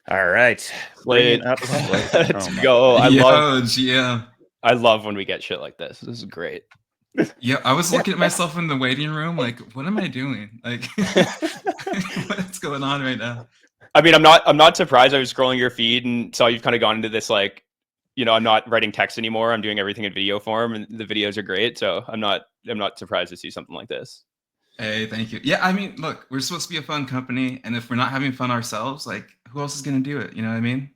All right. Wait, Bringing up Sloss. let's Oh my go. goodness. Yo, GM. I love when we get shit like this. This is great. Yeah, I was looking at myself in the waiting room, like, what am I doing? Like, what's going on right now? I mean, I'm not surprised. I was scrolling your feed and saw you've kind of gone into this like, I'm not writing text anymore. I'm doing everything in video form, and the videos are great. So I'm not surprised to see something like this. Hey, thank you. Yeah, I mean, look, we're supposed to be a fun company, and if we're not having fun ourselves, like, who else is gonna do it? You know what I mean?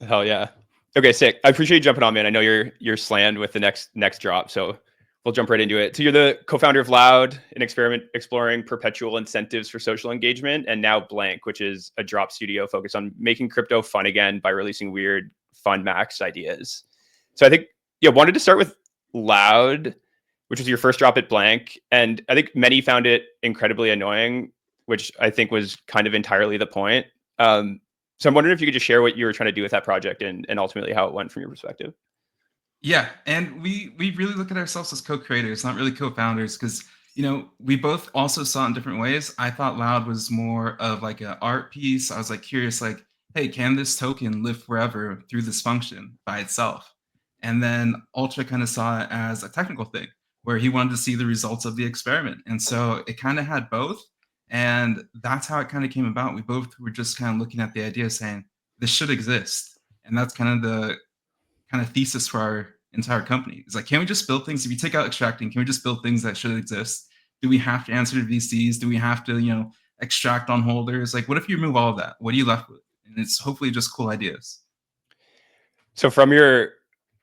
Hell yeah. Okay, sick. I appreciate you jumping on, man. I know you're slammed with the next drop, so we'll jump right into it. So you're the co-founder of Loud, an experiment exploring perpetual incentives for social engagement, and now Bl4nk, which is a drop studio focused on making crypto fun again by releasing weird fun max ideas. So I think wanted to start with Loud, which was your first drop at Bl4nk, and I think many found it incredibly annoying, which I think was kind of entirely the point. So I'm wondering if you could just share what you were trying to do with that project and ultimately how it went from your perspective. Yeah, and we really look at ourselves as co-creators, not really co-founders, because we both also saw it in different ways. I thought Loud was more of like an art piece. I was like curious, like, hey, can this token live forever through this function by itself? And then Ultra kind of saw it as a technical thing, where he wanted to see the results of the experiment, and so it kind of had both, and that's how it kind of came about. We both were just kind of looking at the idea, saying this should exist, and that's kind of the thesis for our entire company. It's like, can we just build things? If you take out extracting, can we just build things that should exist? Do we have to answer to VCs? Do we have to, extract on holders? Like, what if you remove all of that? What are you left with? And it's hopefully just cool ideas. So from your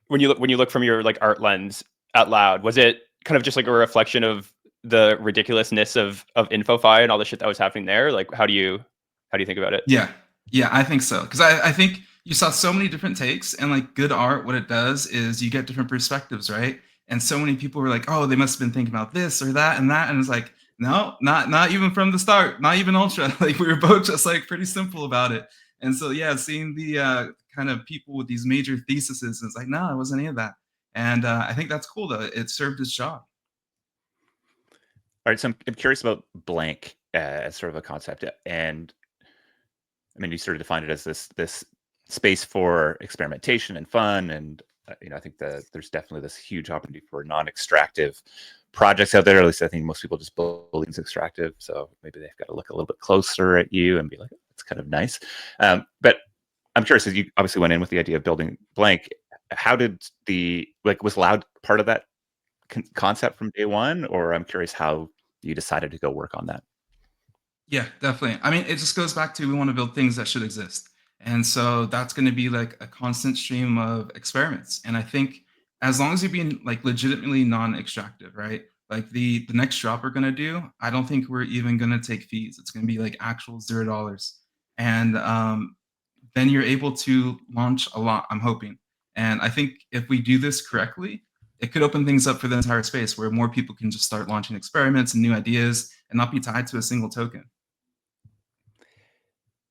when you look from your like art lens at Loud, was it kind of just like a reflection of the ridiculousness of InfoFi and all the shit that was happening there? Like how do you think about it? Yeah, I think so. Because I think you saw so many different takes, and like good art, what it does is you get different perspectives, right? And so many people were like, oh, they must have been thinking about this or that and that. And it's like, no, not even from the start, not even Ultra. Like we were both just like pretty simple about it. And so yeah, seeing the kind of people with these major theses, it's like, no, it wasn't any of that. And I think that's cool though. It served its job. All right, so I'm curious about Bl4nk as sort of a concept, and I mean, you sort of defined it as this space for experimentation and fun, and I think that there's definitely this huge opportunity for non-extractive projects out there. At least I think most people just build things extractive, so maybe they've got to look a little bit closer at you and be like, "It's kind of nice." But I'm curious, as you obviously went in with the idea of building Bl4nk, how did was Loud part of that concept from day one, or I'm curious how you decided to go work on that? Yeah, definitely. I mean, it just goes back to we want to build things that should exist. And so that's going to be like a constant stream of experiments. And I think as long as you're being like legitimately non-extractive, right? Like the next drop we're going to do, I don't think we're even going to take fees. It's going to be like actual $0. And then you're able to launch a lot, I'm hoping. And I think if we do this correctly, it could open things up for the entire space where more people can just start launching experiments and new ideas and not be tied to a single token.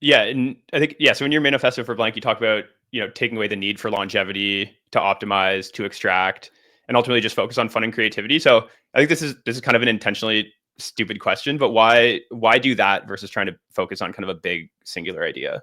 Yeah, and I think so in your manifesto for Bl4nk, you talk about taking away the need for longevity, to optimize, to extract, and ultimately just focus on fun and creativity. So I think this is kind of an intentionally stupid question, but why do that versus trying to focus on kind of a big singular idea?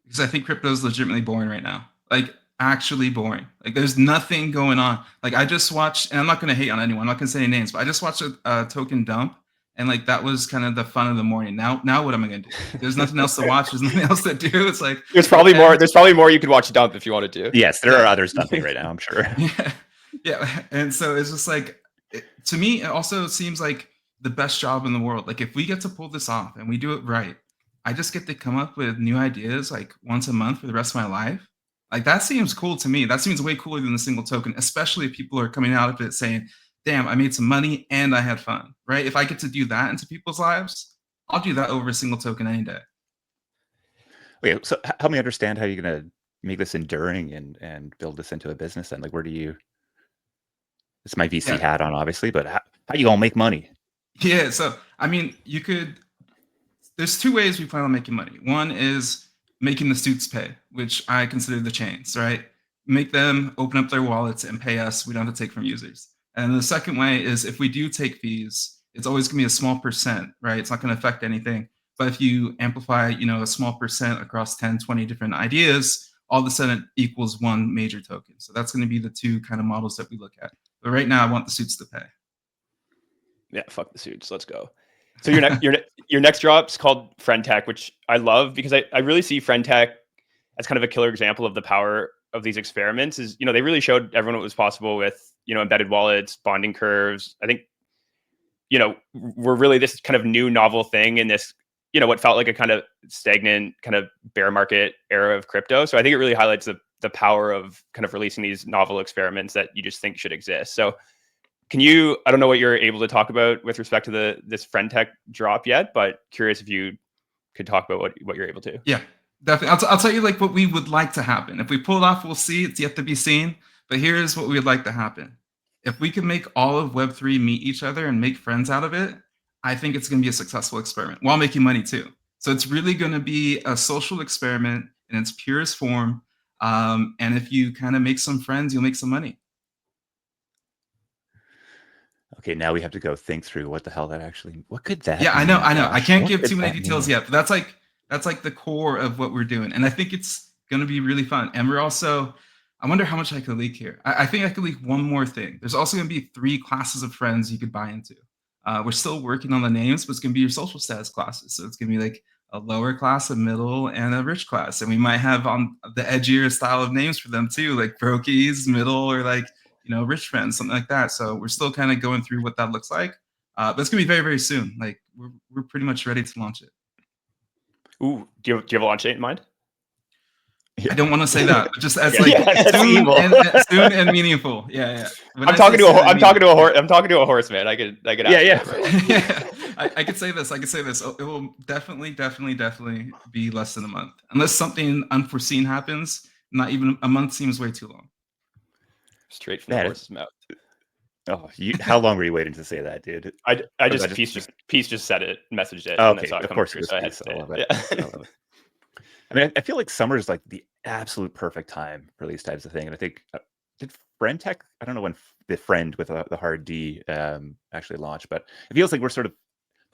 Because I think crypto is legitimately boring right now. Like actually boring. Like there's nothing going on. Like I just watched, and I'm not going to hate on anyone. I'm not going to say any names, but I just watched a token dump, and like that was kind of the fun of the morning. Now what am I going to do? There's nothing else to watch. There's nothing else to do. It's like there's probably more. There's probably more you could watch dump if you wanted to. Yes, there are others dumping right now, I'm sure. Yeah. And so it's just like to me, it also seems like the best job in the world. Like if we get to pull this off and we do it right, I just get to come up with new ideas like once a month for the rest of my life. Like that seems cool to me. That seems way cooler than the single token, especially if people are coming out of it saying, damn, I made some money and I had fun, right? If I get to do that into people's lives, I'll do that over a single token any day. Okay, so help me understand how you're going to make this enduring and build this into a business. And like, where do you, it's my VC hat on, obviously, but how you going to make money? Yeah. So, I mean, there's two ways we plan on making money. One is making the suits pay, which I consider the chains, right? Make them open up their wallets and pay us. We don't have to take from users. And the second way is if we do take fees, it's always going to be a small percent, right? It's not going to affect anything. But if you amplify, a small percent across 10, 20 different ideas, all of a sudden it equals one major token. So that's going to be the two kind of models that we look at. But right now, I want the suits to pay. Yeah, fuck the suits. Let's go. So your next drop's called Bl4nk, which I love because I really see Bl4nk as kind of a killer example of the power of these experiments. Is they really showed everyone what was possible with embedded wallets, bonding curves. I think we're really this kind of new novel thing in this what felt like a kind of stagnant kind of bear market era of crypto. So I think it really highlights the power of kind of releasing these novel experiments that you just think should exist. So I don't know what you're able to talk about with respect to this Bl4nk drop yet, but curious if you could talk about what you're able to. Yeah, definitely. I'll tell you like what we would like to happen. If we pull it off, we'll see. It's yet to be seen. But here's what we would like to happen. If we can make all of Web3 meet each other and make friends out of it, I think it's going to be a successful experiment while making money too. So it's really going to be a social experiment in its purest form. And if you kind of make some friends, you'll make some money. Okay, now we have to go think through what the hell what could that Yeah, mean? I know. I Josh? can't What give could too many that details mean? yet, but that's like the core of what we're doing. And I think it's going to be really fun. And we're also, I wonder how much I could leak here. I think I could leak one more thing. There's also going to be 3 classes of friends you could buy into. We're still working on the names, but it's going to be your social status classes. So it's going to be like a lower class, a middle, and a rich class. And we might have on the edgier style of names for them too, like brokies, middle, or like, rich friends, something like that. So we're still kind of going through what that looks like. But it's gonna be very, very soon. Like we're pretty much ready to launch it. Ooh, do you have a launch date in mind? I don't want to say that, but just as soon and meaningful. Yeah. I'm talking to a horse, man. I could. Yeah. I could say this. It will definitely be less than a month, unless something unforeseen happens. Not even a month seems way too long. Straight from the horse's mouth. Oh, how long were you waiting to say that, dude? Peace just said it, messaged it. Oh, and okay, of course. So I had to say it. Yeah. I mean, I feel like summer is like the absolute perfect time for these types of things. And I think did Bl4nk? I don't know when the friend with the hard D actually launched, but it feels like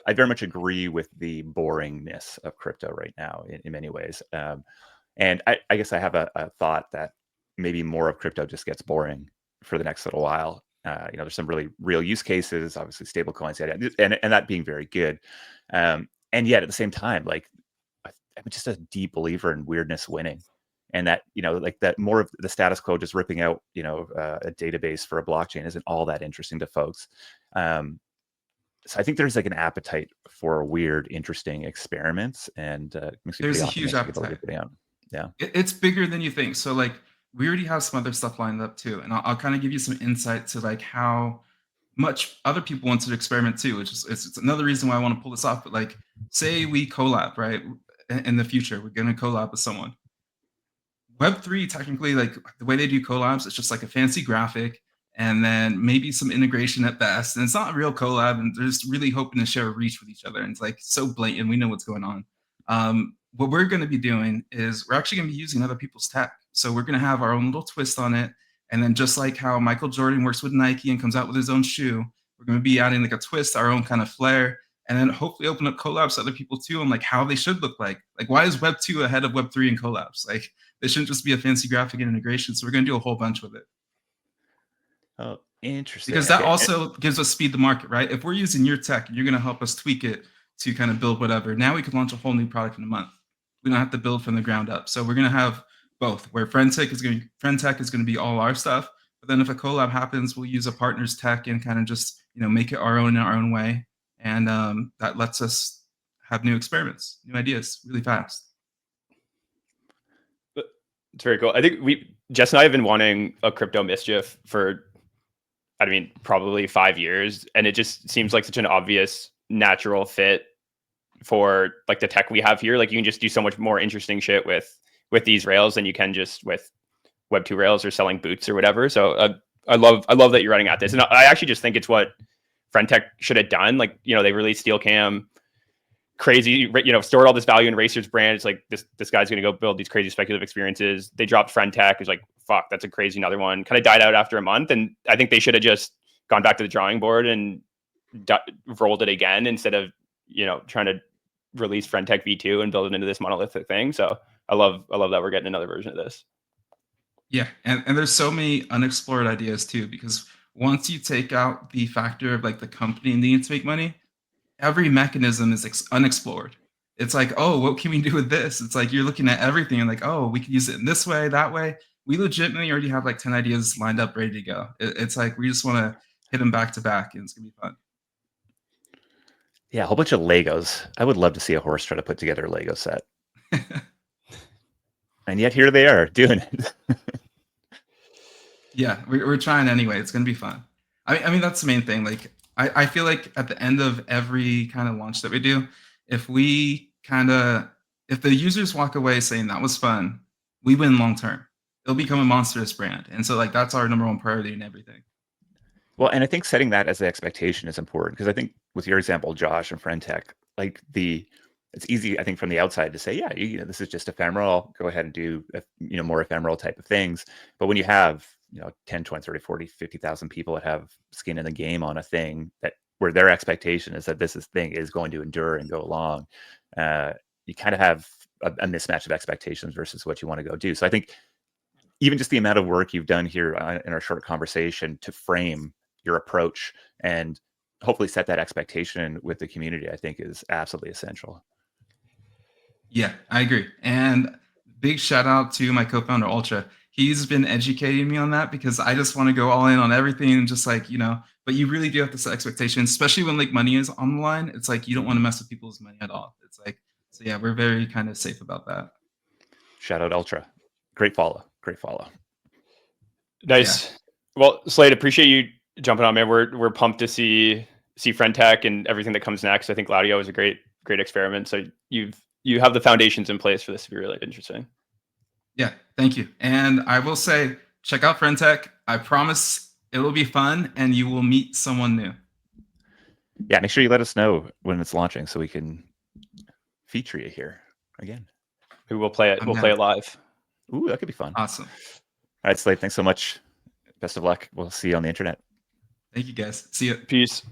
I very much agree with the boringness of crypto right now in many ways. And I guess I have a thought that maybe more of crypto just gets boring for the next little while. There's some really real use cases, obviously stable coins, and that being very good. And yet at the same time, like I'm just a deep believer in weirdness winning, and that like that more of the status quo just ripping out a database for a blockchain isn't all that interesting to folks. So I think there's like an appetite for weird, interesting experiments, and there's a huge appetite. Yeah, it's bigger than you think. So like we already have some other stuff lined up too, and I'll kind of give you some insight to like how much other people want to experiment too, which is it's another reason why I want to pull this off. But like, say we collab, right? In the future, we're gonna collab with someone. Web3 technically, like the way they do collabs, it's just like a fancy graphic and then maybe some integration at best. And it's not a real collab, and they're just really hoping to share a reach with each other. And it's like so blatant, we know what's going on. What we're going to be doing is we're actually going to be using other people's tech. So we're going to have our own little twist on it. And then just like how Michael Jordan works with Nike and comes out with his own shoe, we're going to be adding like a twist, our own kind of flair, and then hopefully open up collabs to other people too, and like how they should look like. Like, why is Web 2 ahead of Web 3 in collabs? Like, they shouldn't just be a fancy graphic and integration. So we're going to do a whole bunch with it. Oh, interesting. Because that also gives us speed to market, right? If we're using your tech, you're going to help us tweak it to kind of build whatever. Now we can launch a whole new product in a month. We don't have to build from the ground up. So we're going to have both, where Bl4nk is going to be all our stuff. But then if a collab happens, we'll use a partner's tech and kind of just make it our own in our own way. And that lets us have new experiments, new ideas really fast. It's very cool. I think Jess and I have been wanting a crypto mischief for, probably 5 years. And it just seems like such an obvious natural fit for like the tech we have here. Like you can just do so much more interesting shit with these rails than you can just with Web 2 rails or selling boots or whatever. So I love that you're running at this. And I actually just think it's what Bl4nk should have done. Like, they released SteelCam, crazy, stored all this value in Racer's brand. It's like this guy's going to go build these crazy speculative experiences. They dropped Bl4nk. It's like, fuck, that's a crazy another one. Kind of died out after a month. And I think they should have just gone back to the drawing board and rolled it again instead of, trying to release Friend.tech v2 and build it into this monolithic thing. So I love that we're getting another version of this. Yeah, and there's so many unexplored ideas too, because once you take out the factor of like the company needing to make money, every mechanism is unexplored. It's like, oh, what can we do with this? It's like you're looking at everything and like, oh, we could use it in this way, that way. We legitimately already have like 10 ideas lined up, ready to go. It's like we just want to hit them back to back, and it's gonna be fun. Yeah, a whole bunch of Legos. I would love to see a horse try to put together a Lego set. And yet here they are doing it. Yeah, we're trying anyway. It's gonna be fun. I mean that's the main thing. Like I feel like at the end of every kind of launch that we do, if we kind of if the users walk away saying that was fun, we win long term. It'll become a monstrous brand, and so like that's our number one priority in everything. Well, and I think setting that as the expectation is important, because I think with your example, Josh and Friend.tech, like it's easy, I think, from the outside to say, yeah, this is just ephemeral. Go ahead and do, more ephemeral type of things. But when you have, 10, 20, 30, 40, 50,000 people that have skin in the game on a thing where their expectation is that this thing is going to endure and go along, you kind of have a mismatch of expectations versus what you want to go do. So I think even just the amount of work you've done here in our short conversation to frame your approach and hopefully set that expectation with the community, I think is absolutely essential. Yeah, I agree. And big shout out to my co-founder Ultra. He's been educating me on that because I just want to go all in on everything and just like, but you really do have to set expectations, especially when like money is on the line. It's like you don't want to mess with people's money at all. It's like, so yeah, we're very kind of safe about that. Shout out Ultra. Great follow. Nice. Yeah. Well, Slade, appreciate you jumping on, man. We're pumped to see Friend.tech and everything that comes next. I think Laudio is a great experiment. So you have the foundations in place for this to be really interesting. Yeah, thank you. And I will say, check out Bl4nk. I promise it will be fun and you will meet someone new. Yeah, make sure you let us know when it's launching so we can feature you here again. We will play it. We'll play it live. Ooh, that could be fun. Awesome. All right, Slade, thanks so much. Best of luck. We'll see you on the internet. Thank you, guys. See you. Peace.